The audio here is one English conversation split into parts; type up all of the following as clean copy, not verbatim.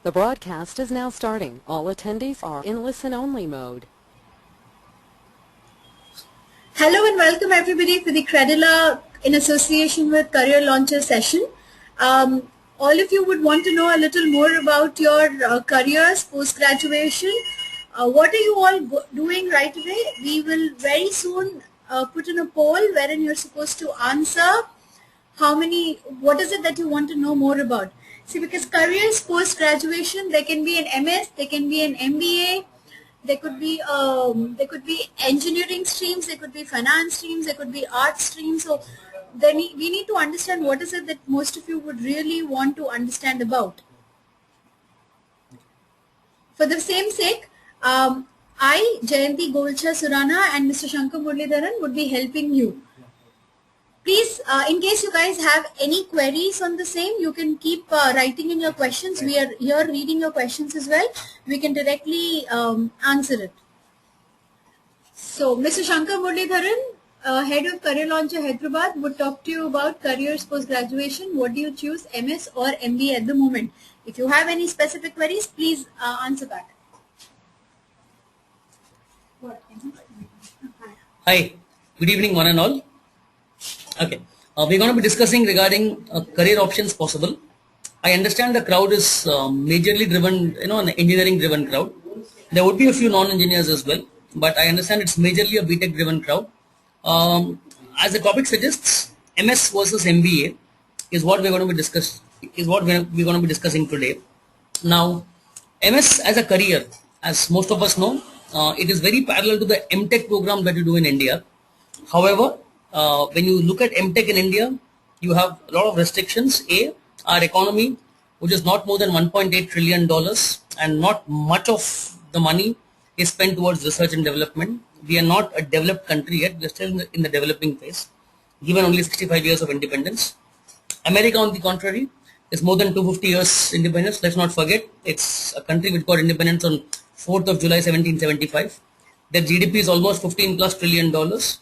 The broadcast is now starting. All attendees are in listen-only mode. Hello and welcome everybody for the CREDILA in association with Career Launcher session. All of you would want to know a little more about your careers post-graduation. What are you all doing right away? We will very soon put in a poll wherein you're supposed to answer what is it that you want to know more about. See, because careers post-graduation, there can be an MS, there can be an MBA, there could be engineering streams, there could be finance streams, there could be art streams. So then we need to understand what is it that most of you would really want to understand about. For the same sake, I, Jayanti Golchha Surana and Mr. Shankar Muralidharan would be helping you. Please, in case you guys have any queries on the same, you can keep writing in your questions. We are here reading your questions as well. We can directly answer it. So, Mr. Shankar Muralidharan, Head of Career Launcher Hyderabad, would talk to you about careers post-graduation. What do you choose, MS or MBA at the moment? If you have any specific queries, please answer back. Hi, good evening one and all. Okay, we're going to be discussing regarding career options possible. I understand the crowd is majorly driven, an engineering driven crowd. There would be a few non-engineers as well, but I understand it's majorly a BTech driven crowd. As the topic suggests, MS versus MBA is what we're going to be discussing today. Now, MS as a career, as most of us know, it is very parallel to the MTech program that you do in India. However, when you look at MTech in India, you have a lot of restrictions. Our economy, which is not more than $1.8 trillion, and not much of the money is spent towards research and development. We are not a developed country yet. We are still in the developing phase, given only 65 years of independence. America, on the contrary, is more than 250 years independence. Let's not forget, it's a country which got independence on 4th of July 1775. Their GDP is almost $15+ trillion,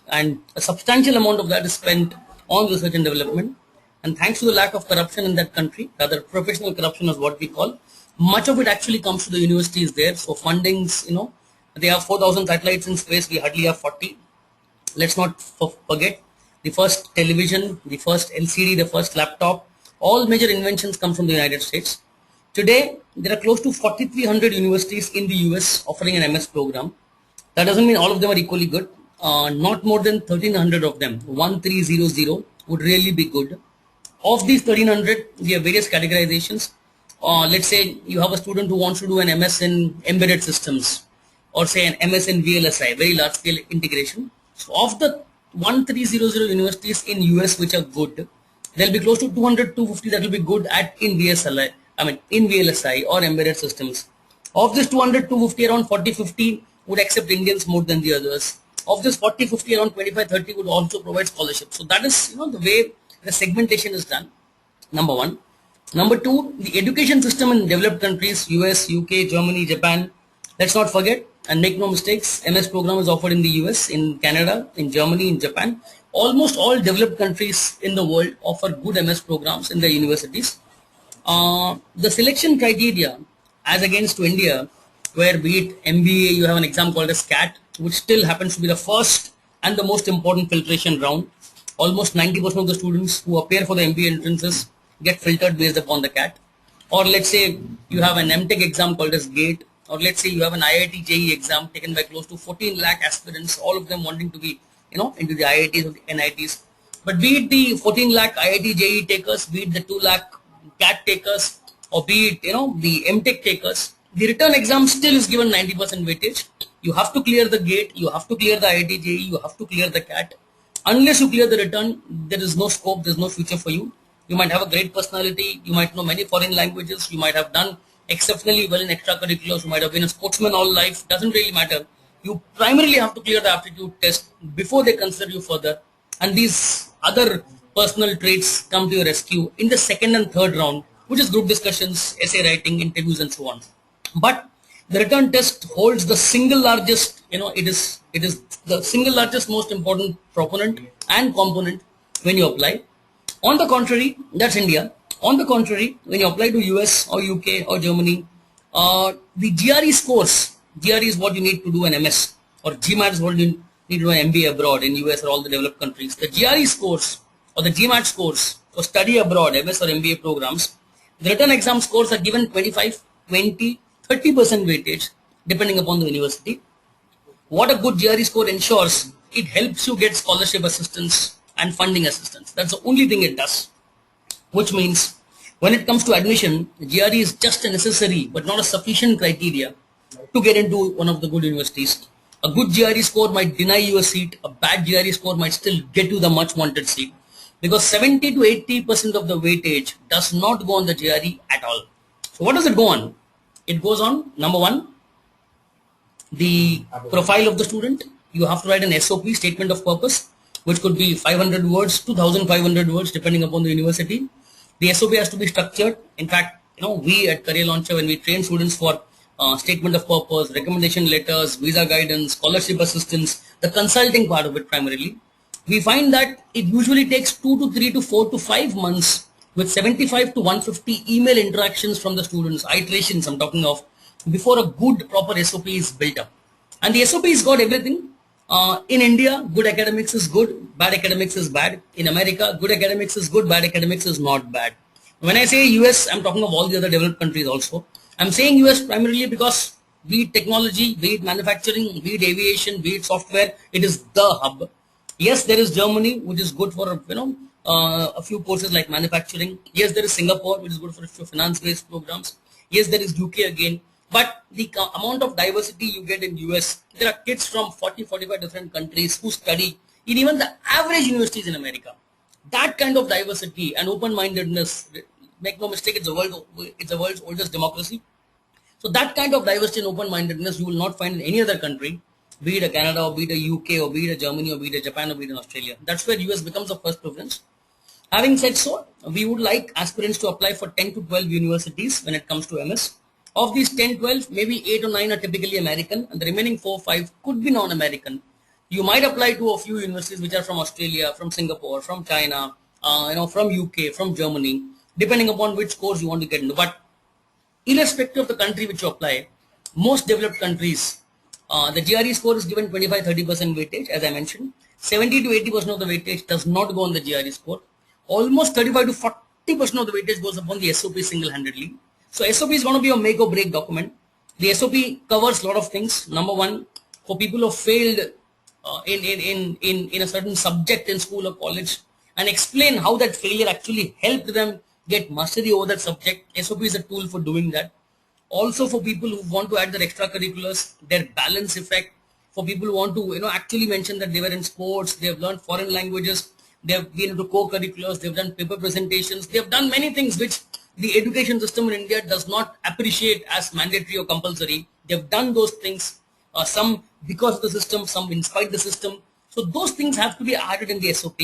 and a substantial amount of that is spent on research and development. And thanks to the lack of corruption in that country, rather professional corruption is what we call, much of it actually comes to the universities there. So fundings, they have 4,000 satellites in space, we hardly have 40. Let's not forget the first television, the first LCD, the first laptop, all major inventions come from the United States. Today, there are close to 4,300 universities in the US offering an MS program. That doesn't mean all of them are equally good. Not more than 1,300 of them, 1300 would really be good. Of these 1,300, we have various categorizations. Let's say you have a student who wants to do an MS in embedded systems, or say an MS in VLSI, very large scale integration. So of the 1300 universities in US which are good, there will be close to 200-250 that will be good in VLSI or embedded systems. Of this 200-250, around 40-50 would accept Indians more than the others. Of this 40-50, around 25-30 would also provide scholarships. So that is the way the segmentation is done, number one. Number two, the education system in developed countries, US, UK, Germany, Japan. Let's not forget and make no mistakes, MS program is offered in the US, in Canada, in Germany, in Japan. Almost all developed countries in the world offer good MS programs in their universities. The selection criteria as against to India, where be it MBA, you have an exam called as CAT, which still happens to be the first and the most important filtration round. Almost 90% of the students who appear for the MBA entrances get filtered based upon the CAT. Or let's say you have an MTech exam called as GATE, or let's say you have an IIT JEE exam taken by close to 14 lakh aspirants, all of them wanting to be, into the IITs or the NITs. But be it the 14 lakh IIT JEE takers, be it the 2 lakh CAT takers, or be it, the MTech takers, the return exam still is given 90% weightage. You have to clear the GATE, you have to clear the IIT JEE, you have to clear the CAT. Unless you clear the return, there is no scope, there is no future for you. You might have a great personality, you might know many foreign languages, you might have done exceptionally well in extracurriculars, you might have been a sportsman all life, doesn't really matter. You primarily have to clear the aptitude test before they consider you further. And these other personal traits come to your rescue in the second and third round, which is group discussions, essay writing, interviews and so on. But the return test holds the single largest, it is the single largest most important proponent and component when you apply. On the contrary, that's India. On the contrary, when you apply to US or UK or Germany, The GRE scores, GRE is what you need to do an MS, or GMAT is what you need to do an MBA abroad in US or all the developed countries. The GRE scores or the GMAT scores for study abroad, MS or MBA programs, the written exam scores are given 25, 20, 30% weightage depending upon the university. What a good GRE score ensures, it helps you get scholarship assistance and funding assistance. That's the only thing it does. Which means when it comes to admission, GRE is just a necessary but not a sufficient criteria to get into one of the good universities. A good GRE score might deny you a seat. A bad GRE score might still get you the much wanted seat, because 70 to 80% of the weightage does not go on the GRE at all. So what does it go on? It goes on, number one, the profile of the student. You have to write an SOP, statement of purpose, which could be 500 words, 2500 words depending upon the university. The SOP has to be structured. In fact, we at Career Launcher, when we train students for statement of purpose, recommendation letters, visa guidance, scholarship assistance, the consulting part of it primarily, we find that it usually takes 2 to 3 to 4 to 5 months with 75 to 150 email interactions from the students, iterations I'm talking of, before a good proper SOP is built up. And the SOP has got everything. In India, good academics is good, bad academics is bad. In America, good academics is good, bad academics is not bad. When I say US, I'm talking of all the other developed countries also. I'm saying US primarily because be it technology, be it manufacturing, be it aviation, be it software, it is the hub. Yes, there is Germany, which is good for a few courses like manufacturing. Yes, there is Singapore, which is good for a few finance-based programs. Yes, there is UK again. But the amount of diversity you get in US, there are kids from 45 different countries who study in even the average universities in America. That kind of diversity and open-mindedness, make no mistake, it's the world's oldest democracy. So that kind of diversity and open-mindedness you will not find in any other country, be it a Canada or be it a UK or be it a Germany or be it a Japan or be it in Australia. That's where US becomes the first preference. Having said so, we would like aspirants to apply for 10 to 12 universities when it comes to MS. Of these 10, 12, maybe 8 or 9 are typically American, and the remaining 4 or 5 could be non-American. You might apply to a few universities which are from Australia, from Singapore, from China, from UK, from Germany, depending upon which course you want to get into. But irrespective of the country which you apply, most developed countries, the GRE score is given 25-30% weightage, as I mentioned. 70 to 80% of the weightage does not go on the GRE score. Almost 35 to 40% of the weightage goes upon the SOP single-handedly. So SOP is going to be a make or break document. The SOP covers a lot of things. Number one, for people who have failed in a certain subject in school or college, and explain how that failure actually helped them get mastery over that subject. SOP is a tool for doing that. Also for people who want to add their extracurriculars, their balance effect. For people who want to actually mention that they were in sports, they have learned foreign languages, they have been into co-curriculars, they have done paper presentations, they have done many things which the education system in India does not appreciate as mandatory or compulsory. They have done those things, some because of the system, some in spite of the system. So those things have to be added in the SOP.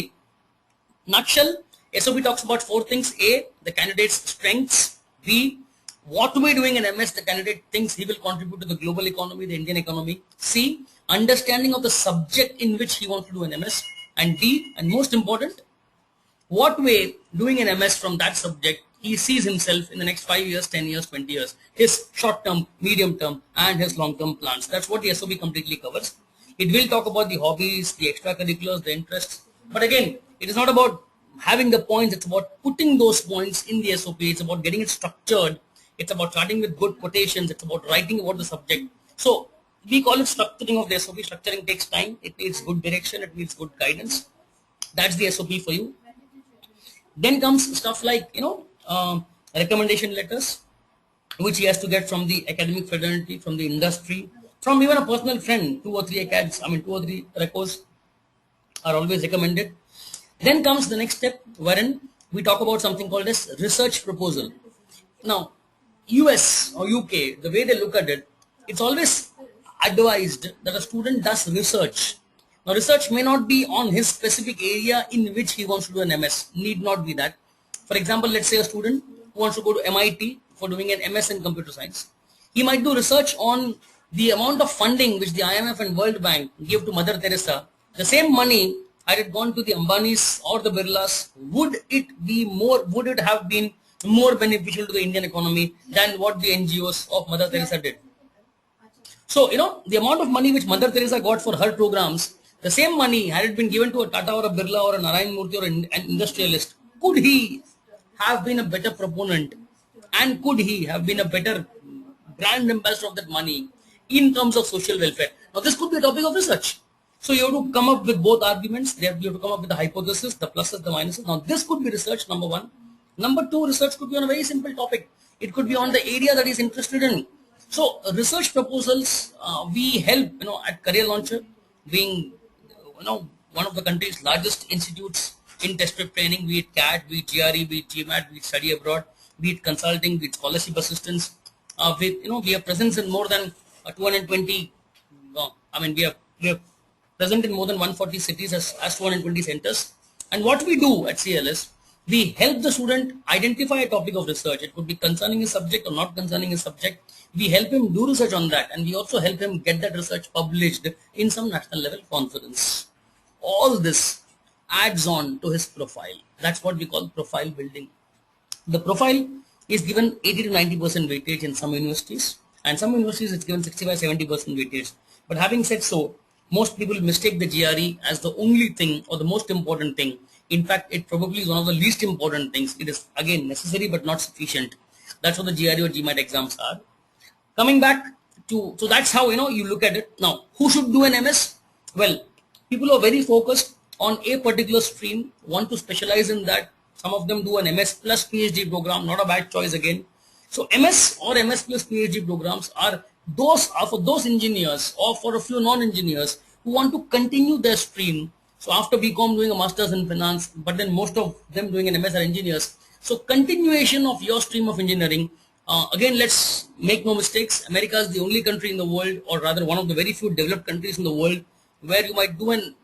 Nutshell, SOP talks about 4 things. A, the candidate's strengths. B, what we're doing in MS, the candidate thinks he will contribute to the global economy, the Indian economy. C, understanding of the subject in which he wants to do an MS. And D, and most important, what way doing an MS from that subject he sees himself in the next 5 years, 10 years, 20 years, his short-term, medium-term, and his long-term plans. That's what the SOP completely covers. It will talk about the hobbies, the extracurriculars, the interests. But again, it is not about having the points. It's about putting those points in the SOP. It's about getting it structured. It's about starting with good quotations. It's about writing about the subject. So we call it structuring of the SOP. Structuring takes time. It needs good direction. It needs good guidance. That's the SOP for you. Then comes stuff like, recommendation letters, which he has to get from the academic fraternity, from the industry, from even a personal friend. 2 or 3 acads, 2 or 3 recos are always recommended. Then comes the next step, wherein we talk about something called as research proposal. Now, US or UK, the way they look at it, it's always advised that a student does research. Now, research may not be on his specific area in which he wants to do an MS. Need not be that. For example, let's say a student who wants to go to MIT for doing an MS in computer science. He might do research on the amount of funding which the IMF and World Bank give to Mother Teresa. The same money, had it gone to the Ambanis or the Birlas, would it have been more beneficial to the Indian economy than what the NGOs of Mother Teresa did. So, the amount of money which Mother Teresa got for her programs, the same money, had it been given to a Tata or a Birla or a Narayan Murthy or an industrialist, could he have been a better proponent, and could he have been a better brand ambassador of that money in terms of social welfare? Now, this could be a topic of research. So, you have to come up with both arguments. You have to come up with the hypothesis, the pluses, the minuses. Now, this could be research, number one. Number two, research could be on a very simple topic. It could be on the area that he's interested in. So, research proposals, we help, at Career Launcher, being, one of the country's largest institutes in test prep training, be it CAT, be it GRE, be it GMAT, be it study abroad, be it consulting, be it scholarship assistance. We have presence in more than 220, we are present in more than 140 cities as 220 centers. And what we do at CL is, we help the student identify a topic of research. It could be concerning his subject or not concerning his subject. We help him do research on that, and we also help him get that research published in some national level conference. All this adds on to his profile. That's what we call profile building. The profile is given 80 to 90% weightage in some universities, and some universities it's given 65-70% weightage. But having said so, most people mistake the GRE as the only thing or the most important thing. In fact, it probably is one of the least important things. It is again necessary but not sufficient. That's what the GRE or GMAT exams are. Coming back to, so that's how you look at it. Now, who should do an MS? Well, people who are very focused on a particular stream, want to specialize in that. Some of them do an MS plus PhD program, not a bad choice again. So MS or MS plus PhD programs are for those engineers or for a few non-engineers who want to continue their stream. So after BCom doing a master's in finance, but then most of them doing an MS are engineers. So continuation of your stream of engineering. Again, let's make no mistakes. America is the only country in the world, or rather one of the very few developed countries in the world, where you might do an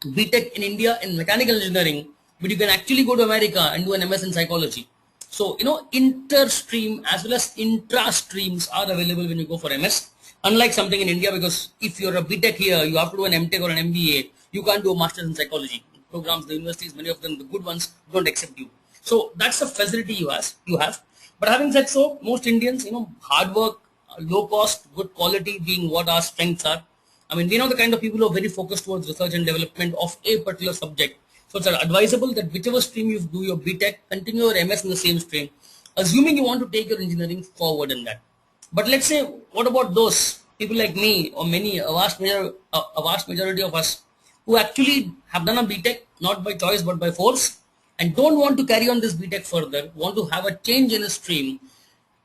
BTech in India in mechanical engineering, but you can actually go to America and do an MS in psychology. So, inter-stream as well as intra-streams are available when you go for MS. Unlike something in India, because if you're a BTech here, you have to do an MTech or an MBA. You can't do a master's in psychology. Programs, the universities, many of them, the good ones, don't accept you. So that's the facility you have. But having said so, most Indians, hard work, low cost, good quality being what our strengths are. We know the kind of people who are very focused towards research and development of a particular subject. So it's advisable that whichever stream you do your BTech, continue your MS in the same stream, assuming you want to take your engineering forward in that. But let's say, what about those people like me or a vast majority of us who actually have done a BTech, not by choice but by force, and don't want to carry on this BTech further, want to have a change in a stream?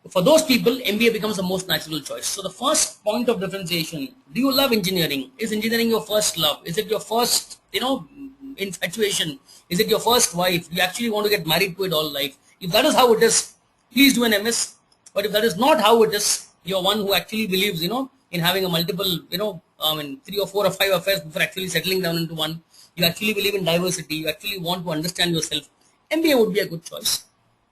For those people, MBA becomes the most natural choice. So the first point of differentiation, do you love engineering? Is engineering your first love? Is it your first, infatuation? Is it your first wife? Do you actually want to get married to it all life? If that is how it is, please do an MS. But if that is not how it is, you're one who actually believes, in having a multiple, 3 or 4 or 5 affairs before actually settling down into one. You actually believe in diversity. You actually want to understand yourself. MBA would be a good choice.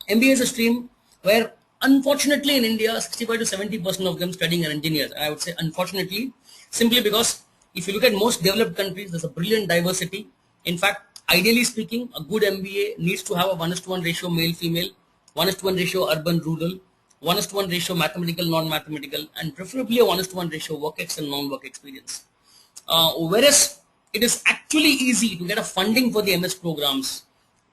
MBA is a stream where, unfortunately, in India, 65 to 70% of them studying are engineers. And I would say unfortunately, simply because if you look at most developed countries, there's a brilliant diversity. In fact, ideally speaking, a good MBA needs to have a 1:1 ratio male-female, 1:1 ratio urban-rural, 1:1 ratio mathematical, non-mathematical, and preferably a 1:1 ratio work-ex and non-work experience. Whereas it is actually easy to get a funding for the MS programs.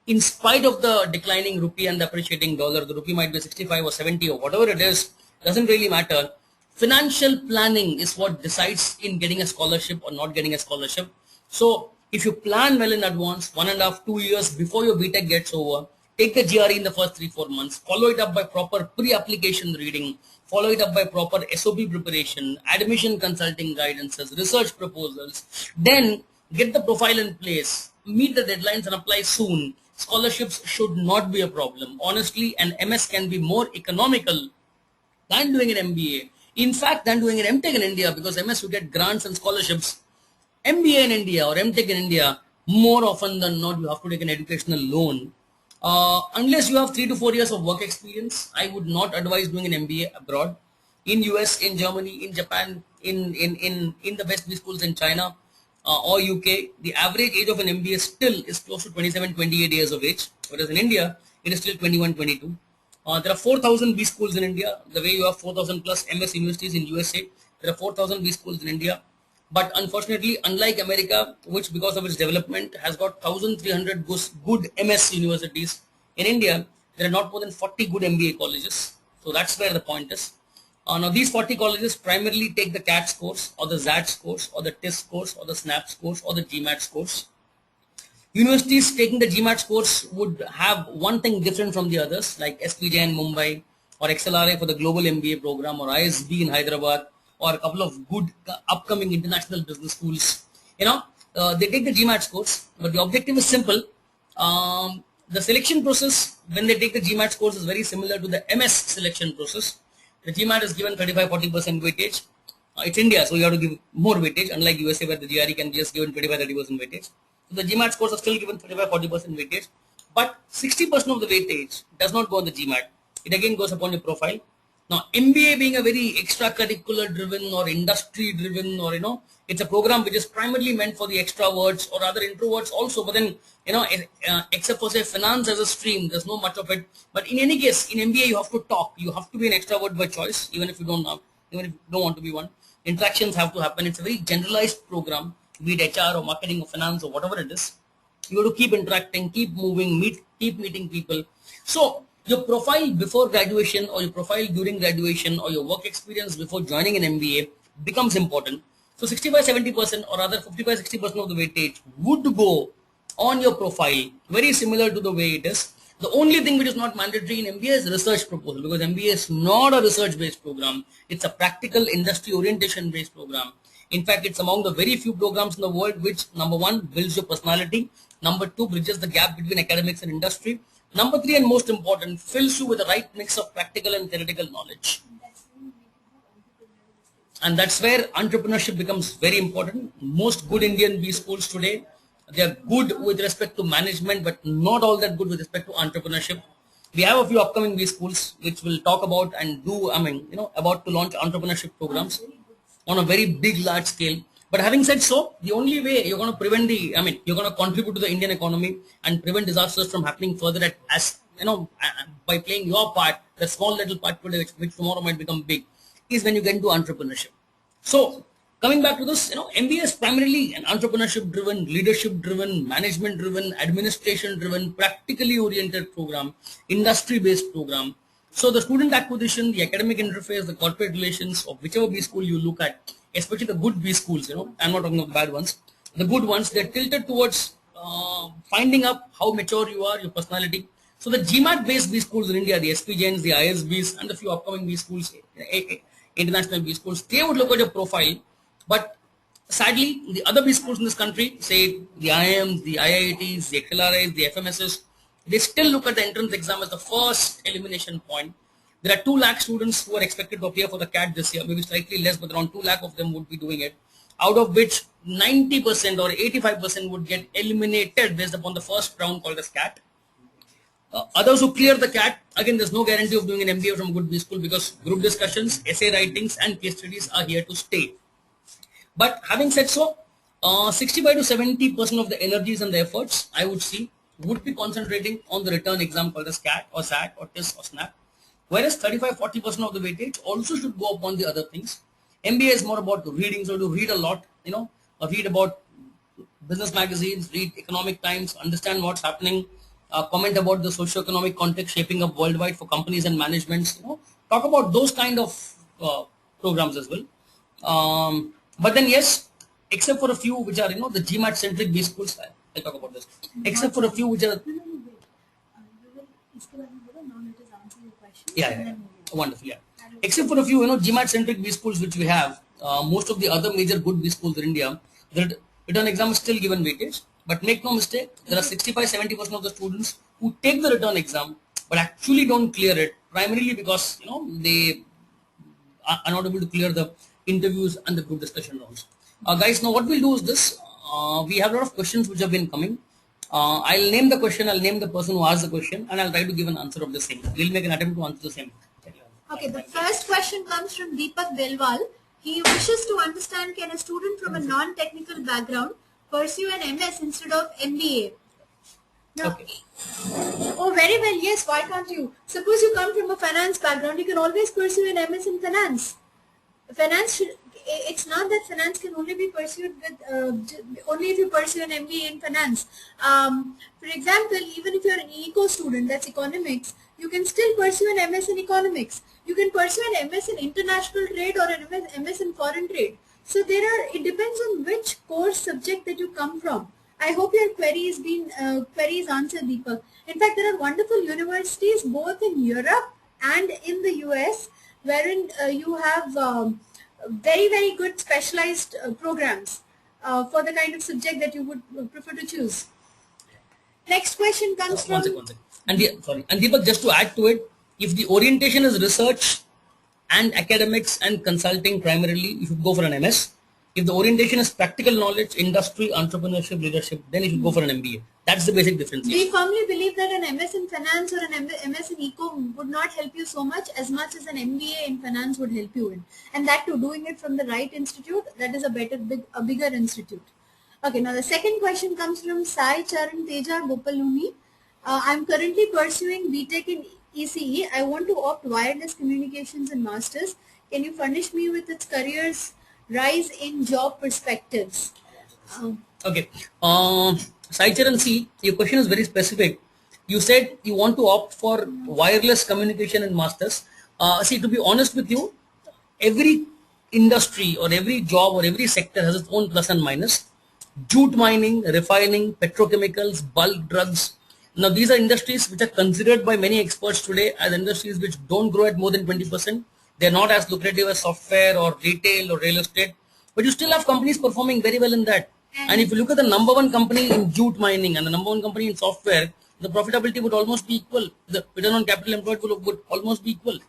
In spite of the declining rupee and the appreciating dollar, the rupee might be 65 or 70 or whatever it is, doesn't really matter. Financial planning is what decides in getting a scholarship or not getting a scholarship. So if you plan well in advance, 1.5 to 2 years before your BTech gets over, take the GRE in the first 3-4 months, follow it up by proper pre-application reading, follow it up by proper SOP preparation, admission consulting guidances, research proposals, then get the profile in place, meet the deadlines and apply soon. Scholarships should not be a problem. Honestly, an MS can be more economical than doing an MBA. In fact, than doing an MTech in India, because MS you get grants and scholarships. MBA in India or MTech in India, more often than not, you have to take an educational loan. Unless you have 3 to 4 years of work experience, I would not advise doing an MBA abroad. In US, in Germany, in Japan, in the best schools in China, or UK, the average age of an MBA still is close to 27, 28 years of age, whereas in India, it is still 21, 22. There are 4,000 B schools in India. The way you have 4,000 plus MS universities in USA, there are 4,000 B schools in India. But unfortunately, unlike America, which because of its development has got 1,300 good MS universities, in India, there are not more than 40 good MBA colleges. So that's where the point is. Now these 40 colleges primarily take the CAT scores or the ZAT scores or the TIS scores or the SNAP scores or the GMAT scores. Universities taking the GMAT scores would have one thing different from the others, like SPJ in Mumbai or XLRA for the global MBA program or ISB in Hyderabad or a couple of good upcoming international business schools. They take the GMAT scores, but the objective is simple. The selection process when they take the GMAT scores is very similar to the MS selection process. The GMAT is given 35-40% weightage. It's India, so you have to give more weightage, unlike USA where the GRE can be just given 25-30% weightage. So the GMAT scores are still given 35-40% weightage, but 60% of the weightage does not go on the GMAT. It again goes upon your profile. Now, MBA being a very extracurricular driven or industry driven, or it's a program which is primarily meant for the extroverts or other introverts also, but then except for say finance as a stream, there's no much of it. But in any case, in MBA you have to talk, you have to be an extrovert by choice, even if you don't want to be one. Interactions have to happen. It's a very generalized program, be it HR or marketing or finance or whatever it is. You have to keep interacting, keep moving, keep meeting people. So your profile before graduation or your profile during graduation or your work experience before joining an MBA becomes important. So 65-70% or rather 55-60% of the weightage would go on your profile, very similar to the way it is. The only thing which is not mandatory in MBA is research proposal, because MBA is not a research based program. It's a practical industry orientation based program. In fact, it's among the very few programs in the world which, number one, builds your personality. Number two, bridges the gap between academics and industry. Number three, and most important, fills you with the right mix of practical and theoretical knowledge. And that's where entrepreneurship becomes very important. Most good Indian B schools today, they are good with respect to management, but not all that good with respect to entrepreneurship. We have a few upcoming B schools which will talk about and about to launch entrepreneurship programs on a very big, large scale. But having said so, the only way you're going to prevent you're going to contribute to the Indian economy and prevent disasters from happening further by playing your part, the small little part today, which tomorrow might become big, is when you get into entrepreneurship. So coming back to this, MBA is primarily an entrepreneurship driven, leadership driven, management driven, administration driven, practically oriented program, industry based program. So the student acquisition, the academic interface, the corporate relations of whichever B school you look at, especially the good B schools, I'm not talking of the bad ones. The good ones, they're tilted towards finding up how mature you are, your personality. So the GMAT based B schools in India, the SPJs, the ISBs, and a few upcoming B schools, international B schools, they would look at your profile. But sadly, the other B schools in this country, say the IIMs, the IITs, the XLRIs, the FMSs, they still look at the entrance exam as the first elimination point. There are 2 lakh students who are expected to appear for the CAT this year, maybe slightly less, but around 2 lakh of them would be doing it, out of which 90% or 85% would get eliminated based upon the first round called as CAT. Others who clear the CAT, again, there's no guarantee of doing an MBA from a good B school, because group discussions, essay writings, and case studies are here to stay. But having said so, 65 to 70% of the energies and the efforts, I would see, would be concentrating on the return exam called as CAT or SAT or TIS or SNAP. Whereas 35-40% of the weightage also should go upon the other things. MBA is more about reading, so to read a lot, read about business magazines, read economic times, understand what's happening, comment about the socio-economic context shaping up worldwide for companies and managements, talk about those kind of programs as well. But then yes, except for a few which are, the GMAT centric B schools, I'll talk about this. Except for a few which are... Yeah. Wonderful, yeah. Except for a few, GMAT centric B schools which we have, most of the other major good B schools in India, the return exam is still given weightage. But make no mistake, there are 65-70% of the students who take the return exam but actually don't clear it, primarily because, they are not able to clear the interviews and the group discussion rounds. Guys, now what we'll do is this. We have a lot of questions which have been coming. I'll name the question, I'll name the person who asked the question, and I'll try to give an answer of the same. We'll make an attempt to answer the same. Okay, the first question comes from Deepak Delwal. He wishes to understand, can a student from a non-technical background pursue an MS instead of MBA? Now, Okay. oh, very well. Yes, why can't you? Suppose you come from a finance background, you can always pursue an MS in finance. Finance should, it's not that finance can only be pursued with only if you pursue an MBA in finance. For example, even if you're an eco student, that's economics, you can still pursue an MS in economics. You can pursue an MS in international trade or an MS in foreign trade. So it depends on which course subject that you come from. I hope your query is answered, Deepak. In fact, there are wonderful universities both in Europe and in the US wherein you have very, very good specialized programs for the kind of subject that you would prefer to choose. Next question comes from... One second. And Deepak, just to add to it, if the orientation is research and academics and consulting primarily, you should go for an MS. If the orientation is practical knowledge, industry, entrepreneurship, leadership, then you should go for an MBA. That's the basic difference. We firmly believe that an MS in finance or an MS in eco would not help you so much as an MBA in finance would help you in. And that too, doing it from the right institute, that is a bigger institute. Okay, now the second question comes from Sai Charan Teja Gopaluni. I'm currently pursuing BTech in ECE. I want to opt wireless communications and masters. Can you furnish me with its careers rise in job perspectives? Okay. Sai Charan, see, your question is very specific. You said you want to opt for wireless communication and masters. See, to be honest with you, every industry or every job or every sector has its own plus and minus. Jute mining, refining, petrochemicals, bulk drugs. Now, these are industries which are considered by many experts today as industries which don't grow at more than 20%. They're not as lucrative as software or retail or real estate. But you still have companies performing very well in that. And if you look at the number one company in jute mining and the number one company in software, the profitability would almost be equal. The return on capital employed would almost be equal.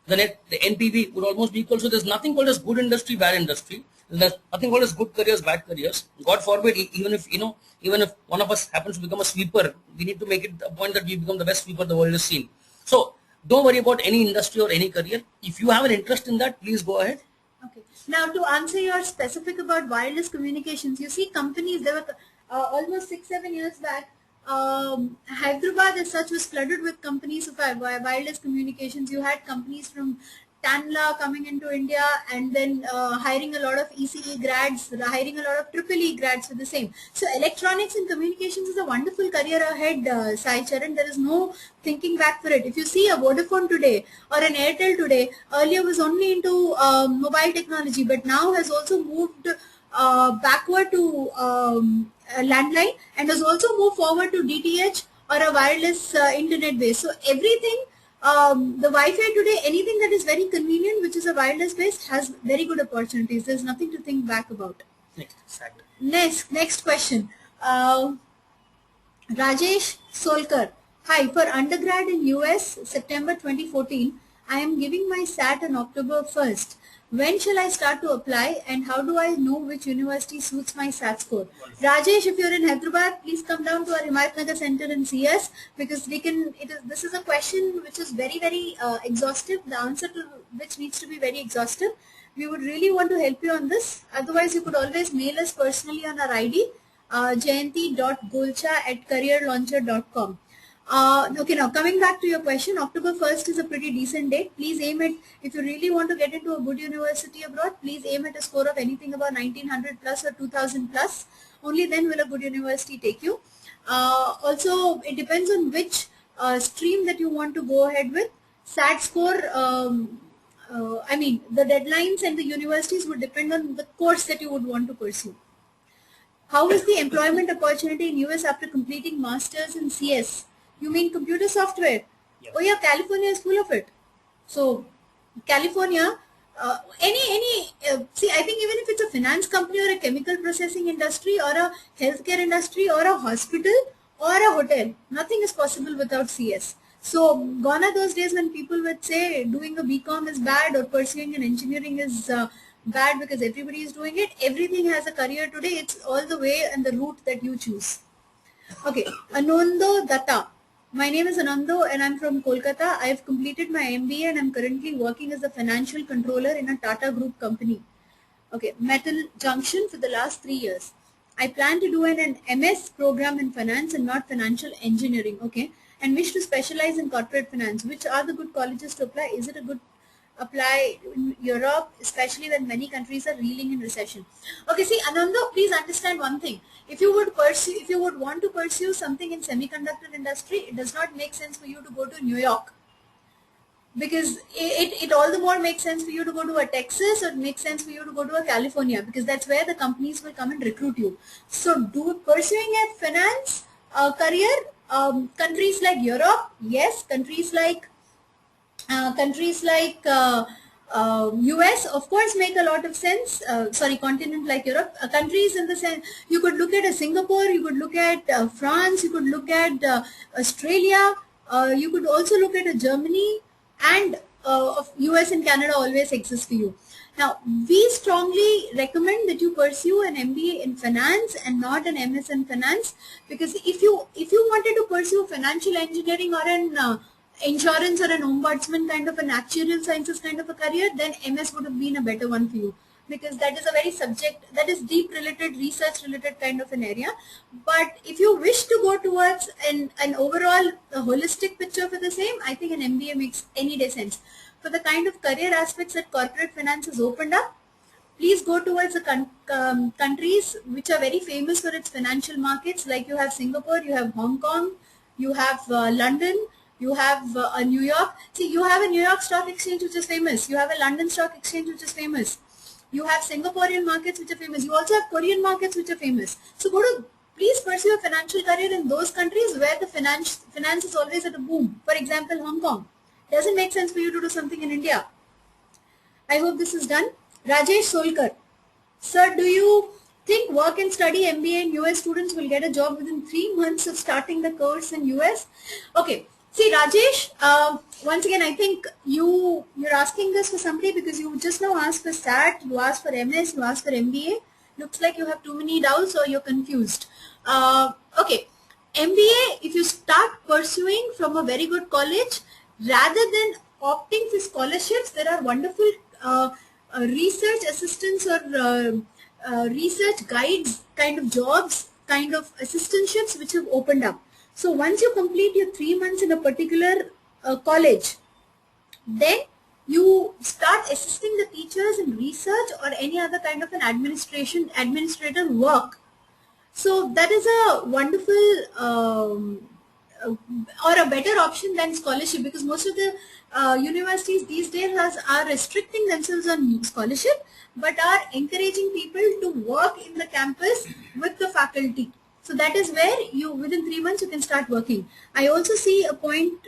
The NPV would almost be equal. So there's nothing called as good industry, bad industry. There's nothing called as good careers, bad careers. God forbid, even if one of us happens to become a sweeper, we need to make it a point that we become the best sweeper the world has seen. So don't worry about any industry or any career. If you have an interest in that, please go ahead. Okay. Now to answer your specific about wireless communications, you see companies, there were almost 6-7 years back, Hyderabad as such was flooded with companies of wireless communications. You had companies from Tanla coming into India and then hiring a lot of ECE grads, hiring a lot of EEE grads for the same. So electronics and communications is a wonderful career ahead, Sai Charan. There is no thinking back for it. If you see a Vodafone today or an Airtel today, earlier was only into mobile technology, but now has also moved backward to landline and has also moved forward to DTH or a wireless internet base. So everything, the Wi-Fi today, anything that is very convenient, which is a wireless base, has very good opportunities. There's nothing to think back about. Next question. Rajesh Solkar. Hi, for undergrad in US, September 2014, I am giving my SAT on October 1st. When shall I start to apply and how do I know which university suits my SAT score? Rajesh, if you're in Hyderabad, please come down to our Himayat Nagar Center and see us because this is a question which is very, very exhaustive. The answer to which needs to be very exhaustive. We would really want to help you on this. Otherwise, you could always mail us personally on our ID, jayanti.golchha@careerlauncher.com. Okay, now coming back to your question, October 1st is a pretty decent date. Please aim at, if you really want to get into a good university abroad, please aim at a score of anything about 1900 plus or 2000 plus. Only then will a good university take you. Also, it depends on which stream that you want to go ahead with. SAT score, I mean, the deadlines and the universities would depend on the course that you would want to pursue. How is the employment opportunity in US after completing masters in CS? You mean computer software? Yep. Oh yeah, California is full of it. So California, see, I think even if it's a finance company or a chemical processing industry or a healthcare industry or a hospital or a hotel, nothing is possible without CS. So gone are those days when people would say doing a BCom is bad or pursuing an engineering is bad because everybody is doing it. Everything has a career today. It's all the way and the route that you choose. Okay, Anando Datta. My name is Anando and I'm from Kolkata. I have completed my MBA and I'm currently working as a financial controller in a Tata Group company. Okay, Metal Junction for the last 3 years. I plan to do an MS program in finance and not financial engineering, okay, and wish to specialize in corporate finance. Which are the good colleges to apply? Is it a good apply in Europe, especially when many countries are reeling in recession? Okay, see, Ananda, please understand one thing. If you would want to pursue something in semiconductor industry, it does not make sense for you to go to New York, because it all the more makes sense for you to go to a Texas, or it makes sense for you to go to a California, because that's where the companies will come and recruit you. So pursuing a finance career, countries like Europe, yes, countries like US, of course, make a lot of sense. Sorry, continent like Europe, countries in the sense, you could look at a Singapore, you could look at France, you could look at Australia, you could also look at a Germany, and of US and Canada always exist for you. Now, we strongly recommend that you pursue an MBA in finance and not an MS in finance, because if you wanted to pursue financial engineering or an insurance or an ombudsman kind of an actuarial sciences kind of a career, then MS would have been a better one for you, because that is a very that is deep related, research related kind of an area. But if you wish to go towards an overall holistic picture for the same, I think an MBA makes any day sense. For the kind of career aspects that corporate finance has opened up, please go towards the countries which are very famous for its financial markets, like you have Singapore, you have Hong Kong, you have London, you have New York. See, you have a New York Stock Exchange which is famous. You have a London Stock Exchange which is famous. You have Singaporean markets which are famous. You also have Korean markets which are famous. So please pursue a financial career in those countries where the finance is always at a boom. For example, Hong Kong. Doesn't make sense for you to do something in India. I hope this is done. Rajesh Solkar. Sir, do you think work and study MBA in US students will get a job within 3 months of starting the course in US? Okay. See, Rajesh, once again, I think you're asking this for somebody because you just now asked for SAT, you asked for MS, you asked for MBA. Looks like you have too many doubts or you're confused. Okay, MBA, if you start pursuing from a very good college, rather than opting for scholarships, there are wonderful research assistants or research guides kind of jobs, kind of assistantships which have opened up. So once you complete your 3 months in a particular college, then you start assisting the teachers in research or any other kind of an administrative work. So that is a wonderful or a better option than scholarship, because most of the universities these days are restricting themselves on scholarship but are encouraging people to work in the campus with the faculty. So that is where you, within 3 months, you can start working. I also see a point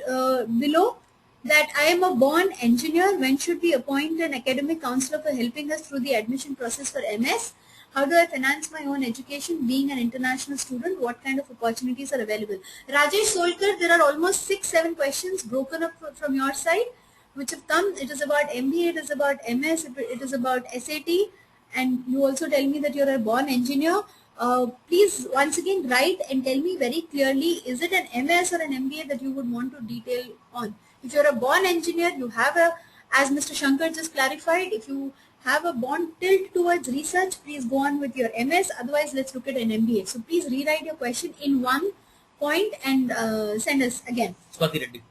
below that I am a born engineer. When should we appoint an academic counselor for helping us through the admission process for MS? How do I finance my own education being an international student? What kind of opportunities are available? Rajesh Solkar, there are almost 6-7 questions broken up from your side which have come. It is about MBA, it is about MS, it is about SAT, and you also tell me that you are a born engineer. Please once again write and tell me very clearly, is it an MS or an MBA that you would want to detail on? If you're a born engineer, you have a, as Mr. Shankar just clarified, if you have a born tilt towards research, please go on with your MS, otherwise let's look at an MBA. So please rewrite your question in one point and send us again. Swati Reddy.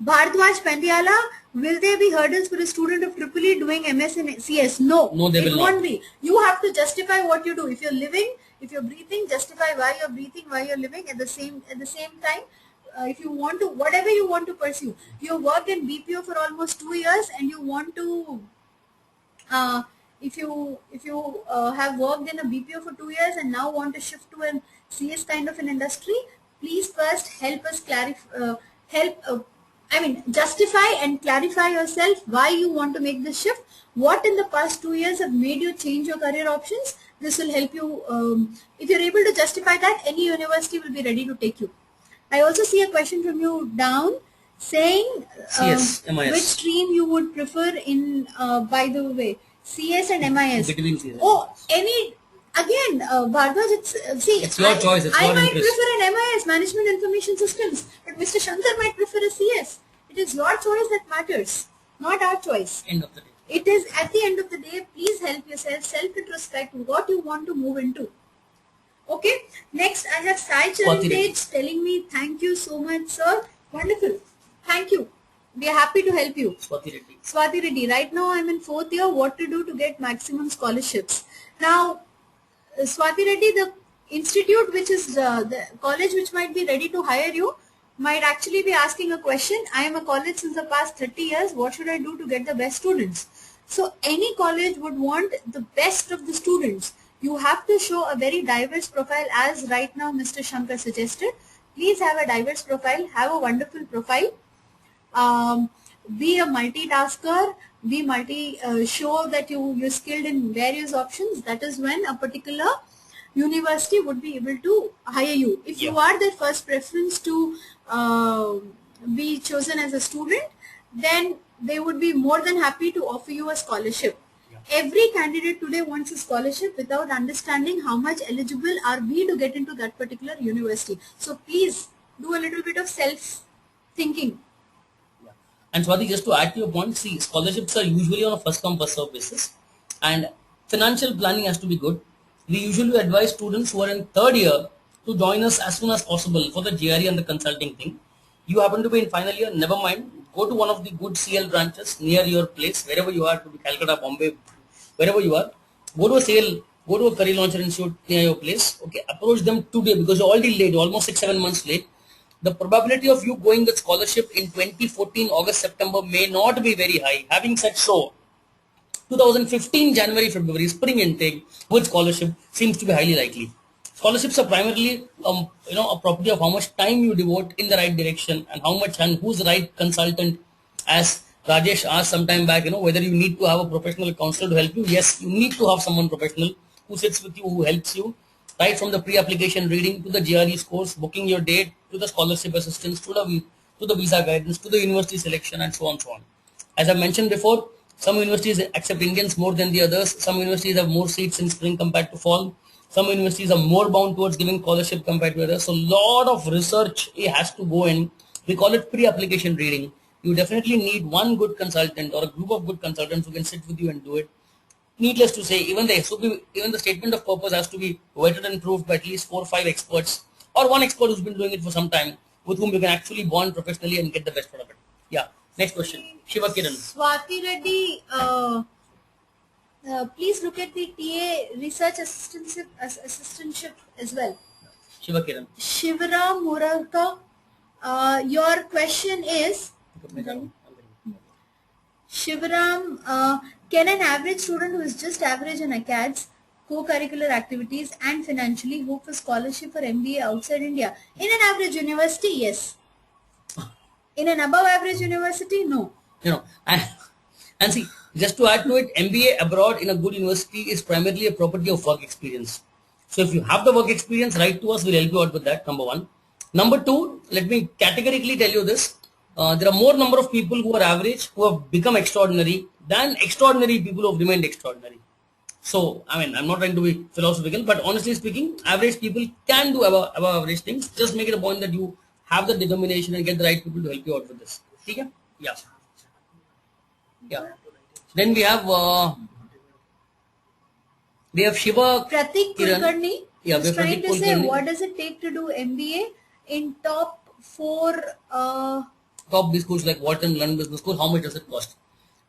Bhardwaj Pandyala, will there be hurdles for a student of EEE doing MS in CS? No, there will won't not be. You have to justify what you do. If you're living, if you're breathing, justify why you're breathing, why you're living. At the same time, if you want to, whatever you want to pursue, you work in BPO for almost 2 years and you want to, if you have worked in a BPO for 2 years and now want to shift to a CS kind of an industry, please first help us clarify, justify and clarify yourself why you want to make this shift. What in the past 2 years have made you change your career options? This will help you. If you're able to justify that, any university will be ready to take you. I also see a question from you down saying CS, MIS. Which stream you would prefer in, by the way, CS and MIS. Between CS. Oh, any, again, Bhardwaj, it's your choice, it's I your might interest. prefer an MIS, Management Information Systems, but Mr. Shankar might prefer a CS. It is your choice that matters, not our choice. End of the day. It is at the end of the day, please help yourself, self-introspect what you want to move into. Okay. Next, I have Sai Charantage telling me, thank you so much, sir. Wonderful. Thank you. We are happy to help you. Swati Reddy. Swati Reddy. Right now, I'm in 4th year. What to do to get maximum scholarships? Now, Swati Reddy, the institute which is the college which might be ready to hire you might actually be asking a question. I am a college since the past 30 years. What should I do to get the best students? So any college would want the best of the students. You have to show a very diverse profile, as right now Mr. Shankar suggested. Please have a diverse profile, have a wonderful profile. Be a multitasker, show that you're skilled in various options. That is when a particular university would be able to hire you. If you are their first preference to be chosen as a student, then they would be more than happy to offer you a scholarship. Every candidate today wants a scholarship without understanding how much eligible are we to get into that particular university. So please do a little bit of self-thinking. And Swati, just to add to your point, see, scholarships are usually on a first come first serve basis, and financial planning has to be good. We usually advise students who are in 3rd year to join us as soon as possible for the GRE and the consulting thing. You happen to be in final year, never mind. Go to one of the good CL branches near your place, wherever you are, to be Calcutta, Bombay, wherever you are. Go to a CL, go to a Career Launcher Institute near your place. Okay, approach them today because you're already late, almost 6-7 months late. The probability of you going with scholarship in 2014 August September may not be very high. Having said so, 2015 January February spring intake with scholarship seems to be highly likely. Scholarships are primarily a property of how much time you devote in the right direction and how much and who's the right consultant. As Rajesh asked some time back, whether you need to have a professional counselor to help you. Yes, you need to have someone professional who sits with you, who helps you. Right from the pre-application reading to the GRE scores, booking your date, to the scholarship assistance, to the visa guidance, to the university selection, and so on, so on. As I mentioned before, some universities accept Indians more than the others. Some universities have more seats in spring compared to fall. Some universities are more bound towards giving scholarship compared to others. So, lot of research has to go in. We call it pre-application reading. You definitely need one good consultant or a group of good consultants who can sit with you and do it. Needless to say, even the statement of purpose has to be vetted and proved by at least 4 or 5 experts, or one expert who's been doing it for some time, with whom you can actually bond professionally and get the best out of it. Yeah. Next question. Shiva Kiran. Swati Reddy, please look at the TA research assistantship as well. Shiva Kiran. Shivram Muralka, your question is, Shivram, can an average student who is just average in ACADS, co-curricular activities and financially hope for scholarship for MBA outside India? In an average university, yes. In an above average university, no. And see, just to add to it, MBA abroad in a good university is primarily a property of work experience. So if you have the work experience, write to us, we'll help you out with that, number one. Number two, let me categorically tell you this. There are more number of people who are average who have become extraordinary than extraordinary people who have remained extraordinary. So, I'm not trying to be philosophical, but honestly speaking, average people can do above average things. Just make it a point that you have the determination and get the right people to help you out with this. Okay? Yeah. Yeah. Then we have Shiva Pratik Kiran. Kulkarni is trying to say, Kulkarni. what does it take to do MBA in top 4 top B schools like Wharton, London Business School? How much does it cost?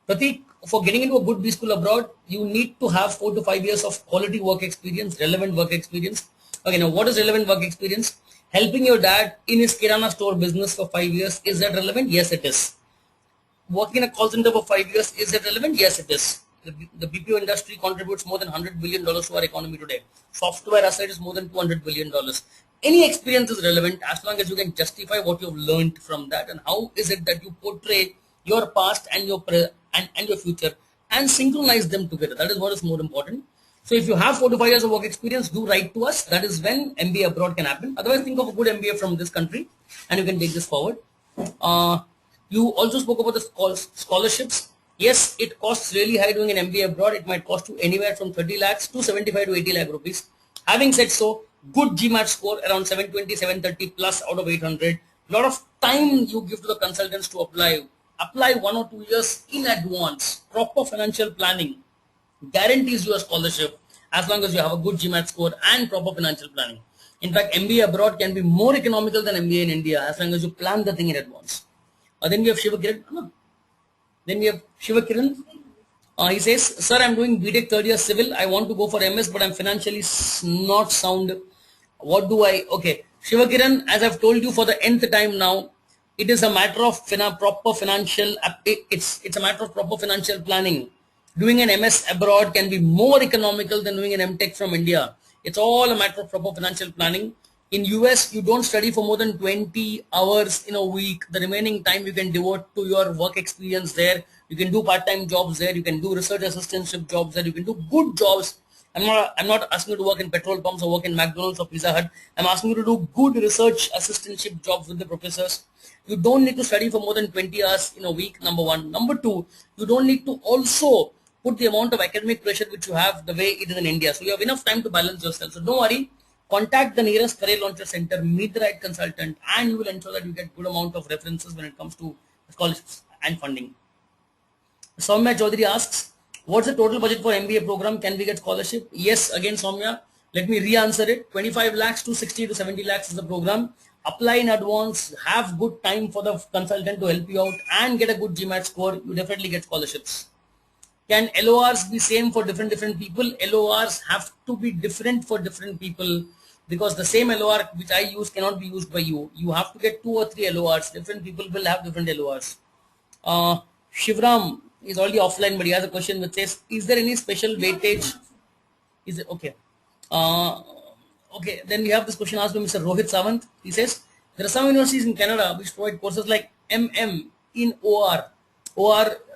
Pratik, for getting into a good B school abroad, you need to have 4 to 5 years of quality work experience, relevant work experience. Okay, now what is relevant work experience? Helping your dad in his Kirana store business for 5 years, is that relevant? Yes, it is. Working in a call center for 5 years, is that relevant? Yes, it is. The BPO industry contributes more than $100 billion to our economy today. Software asset is more than $200 billion. Any experience is relevant as long as you can justify what you've learned from that and how is it that you portray your past and your future and synchronize them together. That is what is more important. So if you have 4 to 5 years of work experience, do write to us. That is when MBA abroad can happen. Otherwise, think of a good MBA from this country and you can take this forward. You also spoke about the scholarships. Yes, it costs really high doing an MBA abroad. It might cost you anywhere from 30 lakhs to 75 to 80 lakh rupees. Having said so, good GMAT score around 720, 730 plus out of 800. Lot of time you give to the consultants to apply 1 or 2 years in advance. Proper financial planning guarantees you a scholarship. as long as you have a good GMAT score and proper financial planning. In fact, MBA abroad can be more economical than MBA in India as long as you plan the thing in advance. Then we have Shivakiran. He says, sir, I'm doing BTech third year civil. I want to go for MS, but I'm financially not sound. What do I? Okay, Shivakiran, as I've told you for the nth time now, it is a matter of proper financial. It's a matter of proper financial planning. Doing an MS abroad can be more economical than doing an MTech from India. It's all a matter of proper financial planning. In US, you don't study for more than 20 hours in a week. The remaining time you can devote to your work experience there. You can do part-time jobs there. You can do research assistantship jobs there. You can do good jobs. I'm not asking you to work in petrol pumps or work in McDonald's or Pizza Hut. I'm asking you to do good research assistantship jobs with the professors. You don't need to study for more than 20 hours in a week, number one. Number two, you don't need to also put the amount of academic pressure which you have the way it is in India. So you have enough time to balance yourself. So don't worry. Contact the nearest career launcher center, meet the right consultant, and you will ensure that you get good amount of references when it comes to scholarships and funding. Soumya Chaudhary asks, what's the total budget for MBA program? Can we get scholarship? Yes, again Soumya, let me re-answer it. 25 lakhs to 60 to 70 lakhs is the program. Apply in advance, have good time for the consultant to help you out and get a good GMAT score. You definitely get scholarships. Can LORs be same for different people? LORs have to be different for different people because the same LOR which I use cannot be used by you. You have to get 2 or 3 LORs. Different people will have different LORs. Shivram is already offline, but he has a question which says, is there any special weightage? Is it okay? Okay, then we have this question asked by Mr. Rohit Sawant. He says, there are some universities in Canada which provide courses like MM in OR,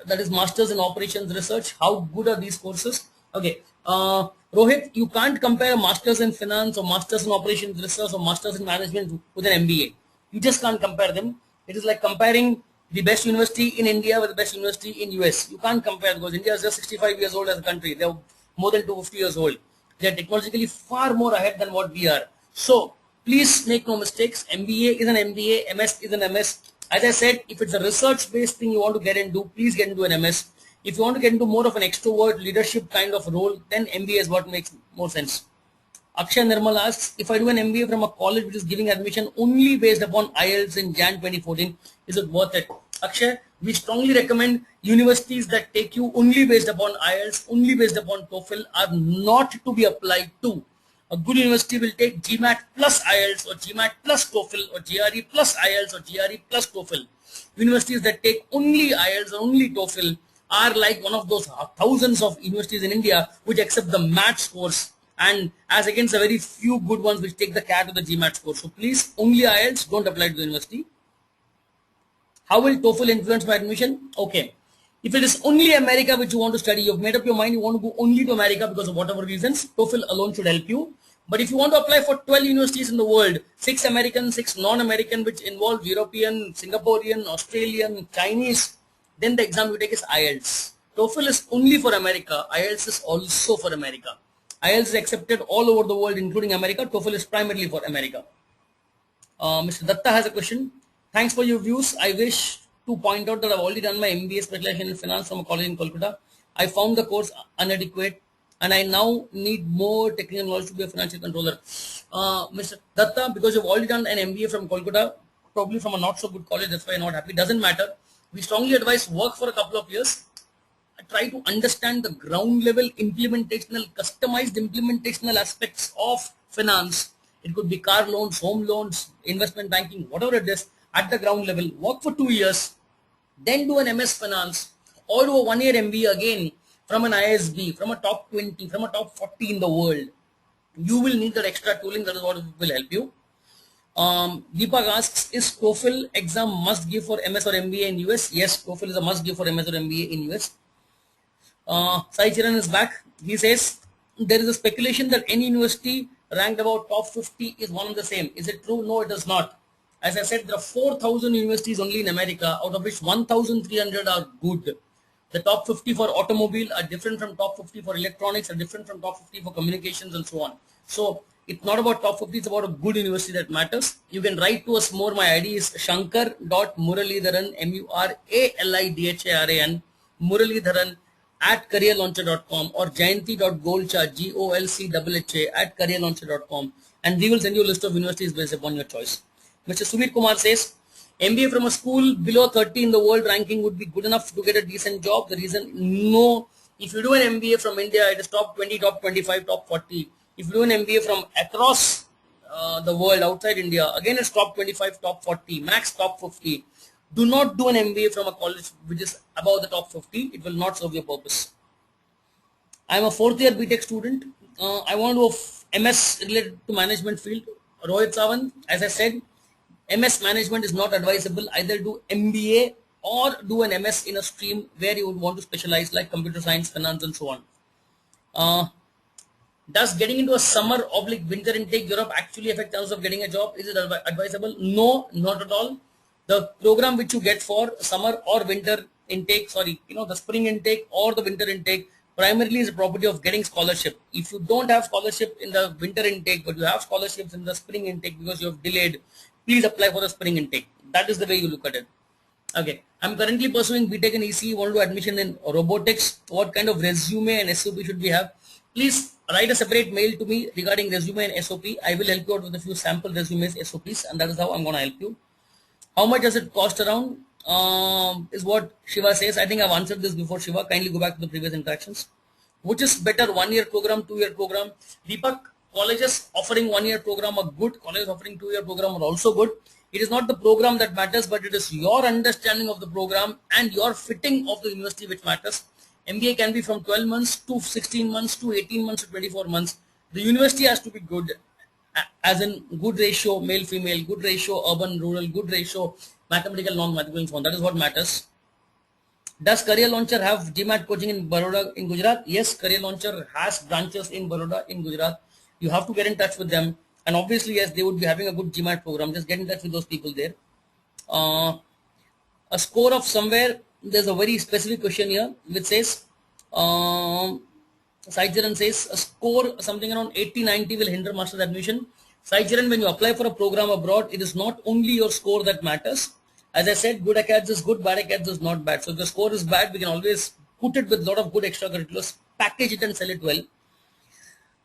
that is Masters in Operations Research. How good are these courses? Okay, Rohit, you can't compare a Masters in Finance or Masters in Operations Research or Masters in Management with an MBA. You just can't compare them. It is like comparing the best university in India with the best university in US. You can't compare because India is just 65 years old as a country. They are more than 250 years old. They are technologically far more ahead than what we are. So please make no mistakes. MBA is an MBA, MS is an MS. As I said, if it's a research-based thing you want to get into, please get into an MS. If you want to get into more of an extrovert leadership kind of role, then MBA is what makes more sense. Akshay Nirmal asks, if I do an MBA from a college which is giving admission only based upon IELTS in Jan 2014, is it worth it? Akshay, we strongly recommend universities that take you only based upon IELTS, only based upon TOEFL are not to be applied to. A good university will take GMAT plus IELTS or GMAT plus TOEFL or GRE plus IELTS or GRE plus TOEFL. Universities that take only IELTS or only TOEFL are like one of those thousands of universities in India which accept the MAT scores, and as against a very few good ones which take the CAT or the GMAT score. So please, only IELTS, don't apply to the university. How will TOEFL influence my admission? Okay. If it is only America which you want to study, you've made up your mind you want to go only to America because of whatever reasons, TOEFL alone should help you. But if you want to apply for 12 universities in the world, 6 American, 6 non-American, which involve European, Singaporean, Australian, Chinese, then the exam you take is IELTS. TOEFL is only for America. IELTS is also for America. IELTS is accepted all over the world, including America. TOEFL is primarily for America. Mr. Datta has a question. Thanks for your views. I wish to point out that I've already done my MBA specialization in finance from a college in Kolkata. I found the course inadequate and I now need more technical knowledge to be a financial controller. Mr. Datta, because you've already done an MBA from Kolkata, probably from a not so good college, that's why you're not happy. Doesn't matter. We strongly advise work for a couple of years. Try to understand the ground level implementational, customized implementational aspects of finance. It could be car loans, home loans, investment banking, whatever it is, at the ground level. Work for 2 years, then do an MS Finance or do a 1-year MBA again from an ISB, from a top 20, from a top 40 in the world. You will need that extra tooling. That is what will help you. Deepak asks, is TOEFL exam must give for MS or MBA in US? Yes, TOEFL is a must give for MS or MBA in US. Sai Chiran is back. He says, there is a speculation that any university ranked about top 50 is one and the same. Is it true? No, it is not. As I said, there are 4,000 universities only in America, out of which 1,300 are good. The top 50 for automobile are different from top 50 for electronics, are different from top 50 for communications and so on. So it's not about top 50, it's about a good university that matters. You can write to us more. My ID is shankar.muralidharan, Muralidharan, Muralidharan at careerlauncher.com or jayanti.golcha, Golcha at careerlauncher.com, and we will send you a list of universities based upon your choice. Mr. Sumit Kumar says, MBA from a school below 30 in the world ranking would be good enough to get a decent job. The reason, no. If you do an MBA from India, it is top 20, top 25, top 40. If you do an MBA from across the world outside India, again it's top 25, top 40, max top 50. Do not do an MBA from a college which is above the top 50. It will not serve your purpose. I am a fourth year BTech student. I want to do MS related to management field. Rohit Sawant, as I said, MS management is not advisable. Either do MBA or do an MS in a stream where you would want to specialize, like computer science, finance, and so on. Does getting into a summer / winter intake Europe actually affect chances of getting a job? Is it advisable? No, not at all. The program which you get for summer or winter intake, the spring intake or the winter intake, primarily is a property of getting scholarship. If you don't have scholarship in the winter intake, but you have scholarships in the spring intake because you have delayed, please apply for the spring intake. That is the way you look at it. Okay, I'm currently pursuing BTech in ECE, want to do admission in robotics. What kind of resume and SOP should we have? Please write a separate mail to me regarding resume and SOP. I will help you out with a few sample resumes, SOPs, and that is how I'm going to help you. How much does it cost around is what Shiva says. I think I've answered this before, Shiva. Kindly go back to the previous interactions. Which is better, 1-year program, 2-year program? Deepak, colleges offering 1-year program are good. Colleges offering 2-year program are also good. It is not the program that matters, but it is your understanding of the program and your fitting of the university which matters. MBA can be from 12 months to 16 months to 18 months to 24 months. The university has to be good, as in good ratio male-female, good ratio urban-rural, good ratio mathematical, non-mathematical, and so on. That is what matters. Does Career Launcher have GMAT coaching in Baroda in Gujarat? Yes, Career Launcher has branches in Baroda in Gujarat. You have to get in touch with them. And obviously, yes, they would be having a good GMAT program. Just get in touch with those people there. A score of somewhere, there's a very specific question here which says, Saicharan says, a score something around 80-90 will hinder master's admission. Saicharan, when you apply for a program abroad, it is not only your score that matters. As I said, good acads is good, bad acads is not bad. So if the score is bad, we can always put it with a lot of good extracurriculars, package it and sell it well.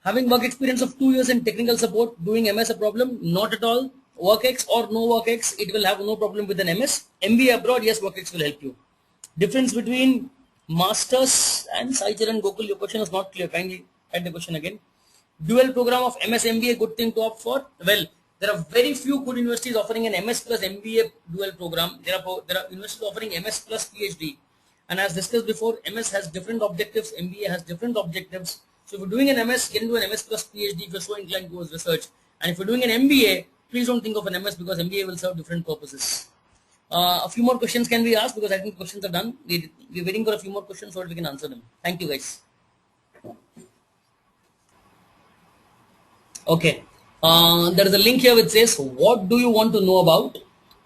Having work experience of 2 years in technical support, doing MS a problem? Not at all. WorkX or no WorkX, it will have no problem with an MS. MBA abroad, yes, WorkX will help you. Difference between masters and Saichar and Gokul, your question is not clear. Kindly add the question again. Dual program of MS MBA, good thing to opt for? Well, there are very few good universities offering an MS plus MBA dual program. There are universities offering MS plus PhD. And as discussed before, MS has different objectives, MBA has different objectives. So if you're doing an MS, get into an MS plus PhD if you're so inclined towards research. And if you're doing an MBA, please don't think of an MS because MBA will serve different purposes. A few more questions can be asked because I think questions are done. We're waiting for a few more questions so that we can answer them. Thank you guys. Okay. There is a link here which says, what do you want to know about?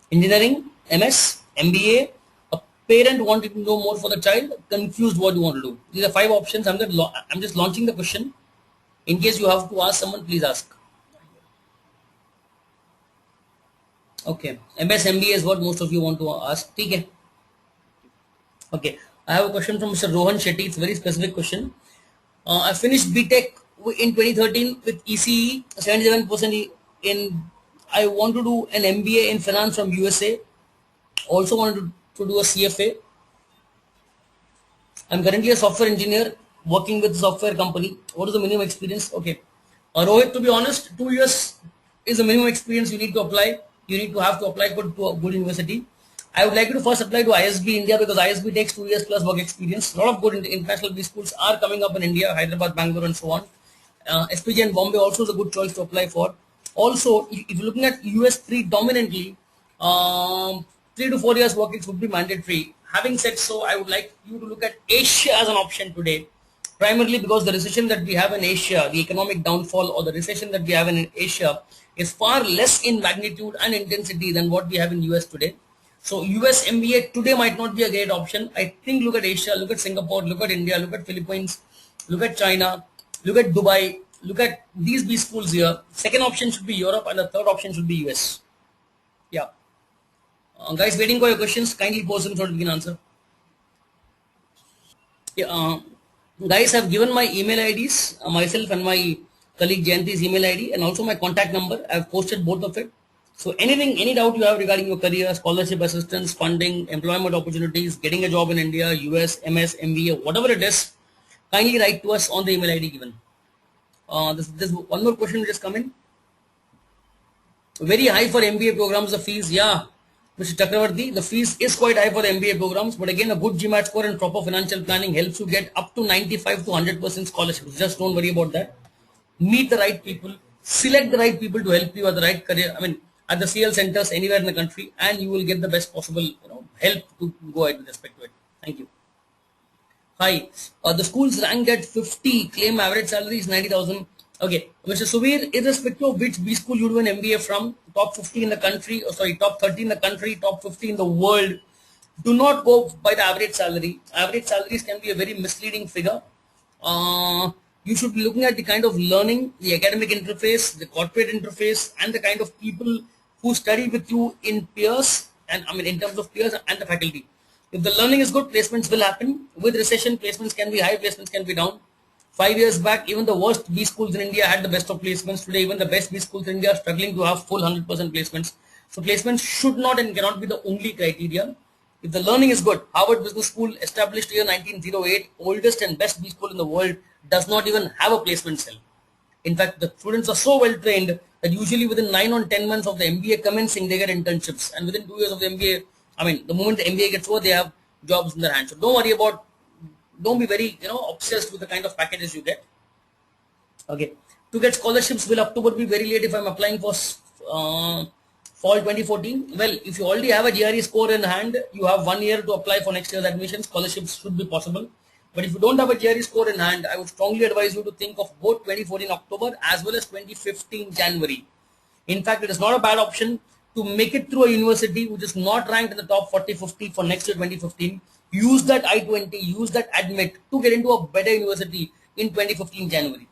Engineering, MS, MBA, a parent wanting to know more for the child, confused what you want to do. These are 5 options. I'm just launching the question. In case you have to ask someone, please ask. Okay, MS MBA is what most of you want to ask. Okay. Okay, I have a question from Mr. Rohan Shetty. It's a very specific question. I finished BTech in 2013 with ECE, 77% in. I want to do an MBA in finance from USA. Also wanted to do a CFA. I'm currently a software engineer working with a software company. What is the minimum experience? Okay, Rohit, to be honest, 2 years is the minimum experience you need to apply. You need to have to apply to a good university. I would like you to first apply to ISB India because ISB takes 2 years plus work experience. A lot of good international B schools are coming up in India, Hyderabad, Bangalore, and so on. SPG and Bombay also is a good choice to apply for. Also, if you're looking at US predominantly, 3 to 4 years work ex would be mandatory. Having said so, I would like you to look at Asia as an option today, primarily because the recession that we have in Asia, the economic downfall or the recession that we have in Asia is far less in magnitude and intensity than what we have in US today. So US MBA today might not be a great option. I think look at Asia, look at Singapore, look at India, look at Philippines, look at China, look at Dubai, look at these B schools here. Second option should be Europe and the third option should be US. Yeah. Guys, waiting for your questions. Kindly post them so that we can answer. Yeah, guys, I've given my email IDs, myself and my colleague Jayanti's email ID, and also my contact number. I've posted both of it. So anything, any doubt you have regarding your career, scholarship assistance, funding, employment opportunities, getting a job in India, US, MS, MBA, whatever it is, kindly write to us on the email ID given. There's one more question which has come in. Very high for MBA programs, the fees. Yeah, Mr. Chakravarti, the fees is quite high for MBA programs, but again, a good GMAT score and proper financial planning helps you get up to 95 to 100% scholarships. Just don't worry about that. Meet the right people, select the right people to help you at the right career. I mean, at the CL centers anywhere in the country, and you will get the best possible, help to go ahead with respect to it. Thank you. Hi, the school's ranked at 50, claim average salary is 90,000. Okay, Mr. Suvir, irrespective of which B school you do an MBA from, top 50 in the country, top 30 in the country, top 50 in the world, do not go by the average salary. Average salaries can be a very misleading figure. You should be looking at the kind of learning, the academic interface, the corporate interface, and the kind of people who study with you in peers, and I mean in terms of peers and the faculty. If the learning is good, placements will happen. With recession, placements can be high, placements can be down. 5 years back, even the worst B schools in India had the best of placements. Today, even the best B schools in India are struggling to have full 100% placements. So placements should not and cannot be the only criteria. If the learning is good, Harvard Business School, established year 1908, oldest and best B school in the world, does not even have a placement cell. In fact, the students are so well trained that usually within 9 or 10 months of the MBA commencing, they get internships. And within 2 years of the MBA, I mean, the moment the MBA gets over, they have jobs in their hands. So don't worry about, don't be very, obsessed with the kind of packages you get. Okay. To get scholarships, will October be very late if I'm applying for fall 2014? Well, if you already have a GRE score in hand, you have 1 year to apply for next year's admission. Scholarships should be possible. But if you don't have a GRE score in hand, I would strongly advise you to think of both 2014 October as well as 2015 January. In fact, it is not a bad option to make it through a university which is not ranked in the top 40-50 for next year 2015. Use that I-20, use that admit to get into a better university in 2015 January.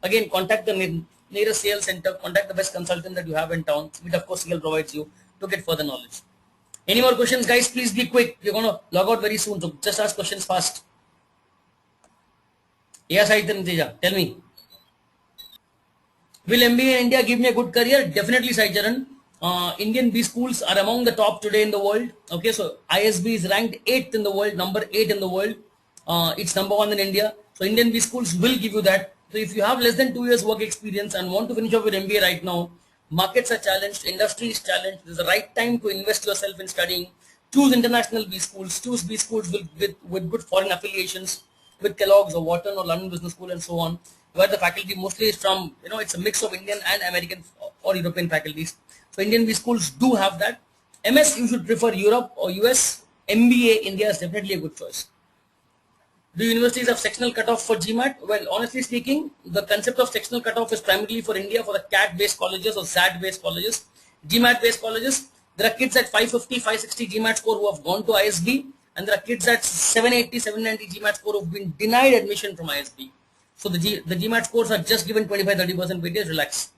Again, contact the nearest CL center, contact the best consultant that you have in town, which of course CL provides you to get further knowledge. Any more questions, guys? Please be quick. We're going to log out very soon, so just ask questions fast. Yes, Aitan Teja, tell me. Will MBA in India give me a good career? Definitely, Sai Charan. Indian B schools are among the top today in the world. Okay, so ISB is ranked 8th in the world, number 8 in the world. It's number 1 in India. So Indian B schools will give you that. So if you have less than 2 years work experience and want to finish off your MBA right now, markets are challenged, industry is challenged. This is the right time to invest yourself in studying. Choose international B schools. Choose B schools with good foreign affiliations, with Kellogg's or Wharton or London Business School and so on, where the faculty mostly is from, it's a mix of Indian and American or European faculties. So Indian B schools do have that. MS, you should prefer Europe or US. MBA, India is definitely a good choice. Do universities have sectional cutoff for GMAT? Well, honestly speaking, the concept of sectional cutoff is primarily for India for the CAT-based colleges or SAT-based colleges. GMAT-based colleges, there are kids at 550, 560 GMAT score who have gone to ISB, and there are kids at 780, 790 GMAT score who have been denied admission from ISB. So the GMAT scores are just given 25-30% weightage. Relax.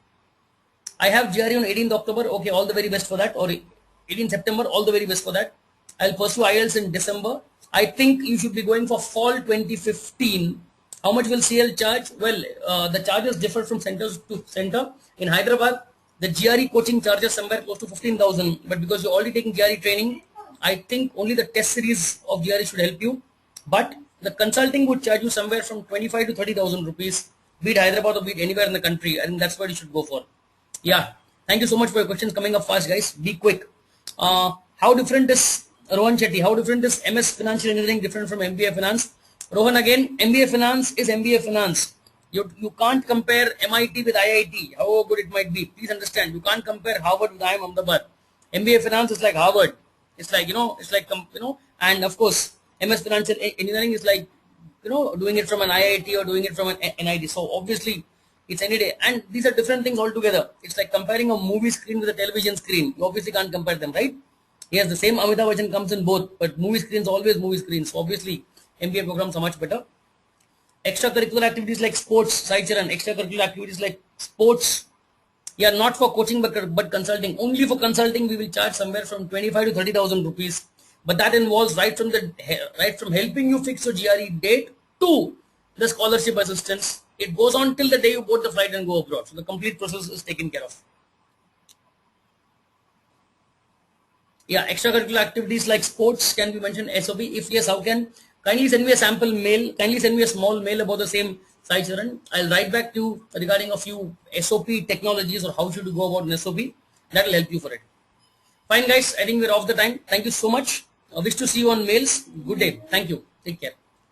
I have GRE on 18th October. Okay, all the very best for that. Or 18th September, all the very best for that. I'll pursue IELTS in December. I think you should be going for fall 2015. How much will CL charge? Well, the charges differ from center to center. In Hyderabad, the GRE coaching charges somewhere close to 15,000. But because you're already taking GRE training, I think only the test series of GRE should help you. But the consulting would charge you somewhere from 25 to 30,000 rupees. Be it Hyderabad or be it anywhere in the country. I think that's what you should go for. Yeah. Thank you so much for your questions coming up fast, guys. Be quick. How different is Rohan Chetty? How different is MS Financial Engineering different from MBA Finance? Rohan, again, MBA Finance is MBA Finance. You can't compare MIT with IIT, however good it might be. Please understand, you can't compare Harvard with IIM Ahmedabad. MBA Finance is like Harvard. It's like, and of course, MS Financial Engineering is like, doing it from an IIT or doing it from an NIT. So obviously, it's any day. And these are different things altogether. It's like comparing a movie screen with a television screen. You obviously can't compare them, right? Yes, the same Amitabh Bachchan comes in both, but movie screens always movie screens. So obviously, MBA programs are much better. Extracurricular activities like sports, Sai Charan, extracurricular activities like sports, yeah, not for coaching but consulting. Only for consulting, we will charge somewhere from 25 to 30,000 rupees. but that involves right from helping you fix your GRE date to the scholarship assistance. It goes on till the day you board the flight and go abroad. So the complete process is taken care of. Yeah, extracurricular activities like sports can be mentioned. SOP. If yes, how can? Kindly send me a sample mail. Kindly send me a small mail about the same, Sai Charan. I'll write back to you regarding a few SOP technologies or how should you go about an SOP. That will help you for it. Fine, guys. I think we're off the time. Thank you so much. I wish to see you on mails. Good day. Thank you. Take care.